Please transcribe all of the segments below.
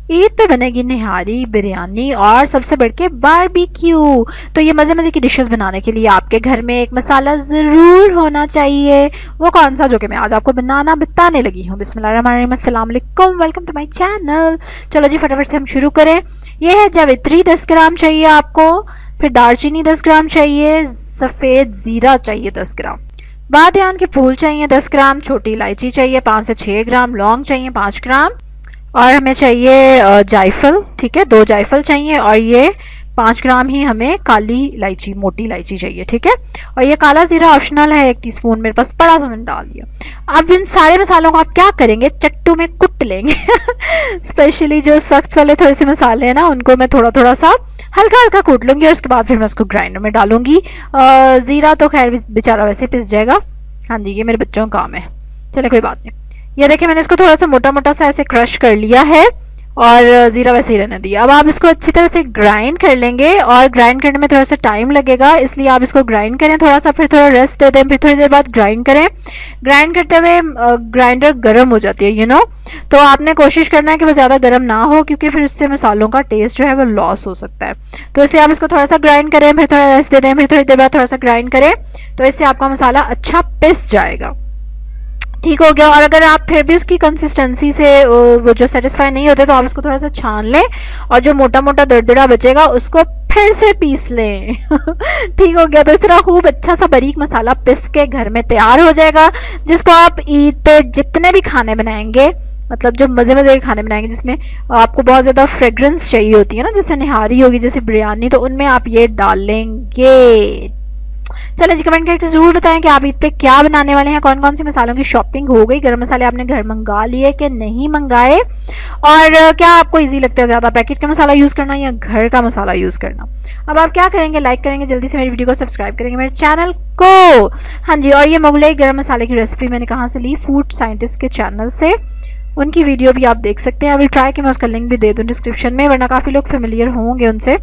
ईद पे बनेगी निहारी, बिरयानी और सबसे बढ़ के बारबेक्यू। तो ये मज़े मज़े की डिशेस बनाने के लिए आपके घर में एक मसाला ज़रूर होना चाहिए। वो कौन सा, जो कि मैं आज आपको बनाना बताने लगी हूँ। बिस्मिल्लाहिर्रहमानिर्रहीम, अस्सलाम वालेकुम, वेलकम टू माय चैनल। चलो जी फटाफट से हम शुरू करें। ये है जावित्री 10 ग्राम चाहिए आपको, फिर दालचीनी 10 ग्राम चाहिए, सफ़ेद ज़ीरा चाहिए 10 ग्राम, बादियान के फूल चाहिए 10 ग्राम, छोटी इलायची चाहिए 5 से 6 ग्राम, लौंग चाहिए 5 ग्राम, और हमें चाहिए जायफल, ठीक है, 2 जायफल चाहिए, और ये 5 ग्राम ही हमें काली इलायची, मोटी इलायची चाहिए, ठीक है। और ये काला जीरा ऑप्शनल है, 1 टीस्पून मेरे पास पड़ा था, मैंने डाल दिया। अब इन सारे मसालों को आप क्या करेंगे, चट्टू में कुट लेंगे। स्पेशली जो सख्त वाले थोड़े से मसाले हैं ना, उनको मैं थोड़ा थोड़ा सा हल्का हल्का कूट लूँगी और उसके बाद फिर मैं उसको ग्राइंडर में डालूंगी। ज़ीरा तो खैर बेचारा वैसे पिस जाएगा। हाँ जी, ये मेरे बच्चों का काम है, चले कोई बात नहीं। ये देखिए मैंने इसको थोड़ा सा मोटा मोटा सा ऐसे क्रश कर लिया है और ज़ीरा वैसे ही रहने दिया। अब आप इसको अच्छी तरह से ग्राइंड कर लेंगे, और ग्राइंड करने में थोड़ा सा टाइम लगेगा, इसलिए आप इसको ग्राइंड करें थोड़ा सा, फिर थोड़ा रेस्ट दे दें, फिर थोड़ी देर बाद ग्राइंड करें। ग्राइंड करते हुए ग्राइंडर गर्म हो जाती है, तो आपने कोशिश करना है कि वो ज़्यादा गर्म ना हो, क्योंकि फिर उससे मसालों का टेस्ट जो है वो लॉस हो सकता है। तो इसलिए आप इसको थोड़ा सा ग्राइंड करें, फिर थोड़ा रेस्ट दे दें, फिर थोड़ी देर बाद थोड़ा सा ग्राइंड करें, तो इससे आपका मसाला अच्छा पिस जाएगा, ठीक हो गया। और अगर आप फिर भी उसकी कंसिस्टेंसी से वो जो सेटिस्फाई नहीं होते, तो आप उसको थोड़ा सा छान लें, और जो मोटा मोटा दरदरा बचेगा उसको फिर से पीस लें। ठीक हो गया। तो इस तरह खूब अच्छा सा बारीक मसाला पिस के घर में तैयार हो जाएगा, जिसको आप ईद पे जितने भी खाने बनाएंगे, मतलब जो मज़े मज़े के खाने बनाएंगे जिसमें आपको बहुत ज़्यादा फ्रेग्रेंस चाहिए होती है ना, जैसे निहारी होगी, जैसे बिरयानी, तो उनमें आप ये डाल लेंगे। चलिए जी कमेंट करके जरूर बताएं कि आप ईद पे क्या बनाने वाले हैं, कौन कौन से मसालों की शॉपिंग हो गई, गरम मसाले आपने घर मंगा लिए कि नहीं मंगाए, और क्या आपको इजी लगता है ज़्यादा पैकेट का मसाला यूज़ करना या घर का मसाला यूज़ करना। अब आप क्या करेंगे, लाइक करेंगे, जल्दी से मेरी वीडियो को सब्सक्राइब करेंगे, मेरे चैनल को। हाँ जी, और ये मुगलई गरम मसाले की रेसिपी मैंने कहाँ से ली, फूड साइंटिस्ट के चैनल से, उनकी वीडियो भी आप देख सकते हैं। आई विल ट्राई कि मैं उसका लिंक भी दे दूँ डिस्क्रिप्शन में, वरना काफ़ी लोग फेमिलियर होंगे उनसे।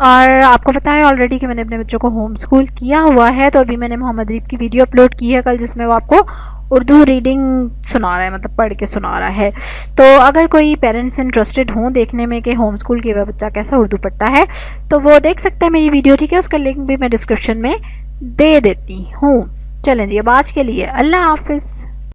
और आपको पता है ऑलरेडी कि मैंने अपने बच्चों को होम स्कूल किया हुआ है, तो अभी मैंने मोहम्मद रीफ की वीडियो अपलोड की है कल, जिसमें वो आपको उर्दू रीडिंग सुना रहा है, मतलब पढ़ के सुना रहा है। तो अगर कोई पेरेंट्स इंटरेस्टेड हों देखने में कि होम स्कूल किया हुआ बच्चा कैसा उर्दू पढ़ता है, तो वो देख सकते हैं मेरी वीडियो, ठीक है। उसका लिंक भी मैं डिस्क्रिप्शन में दे देती हूँ। चलें जी, अब आज के लिए अल्लाह हाफिज़।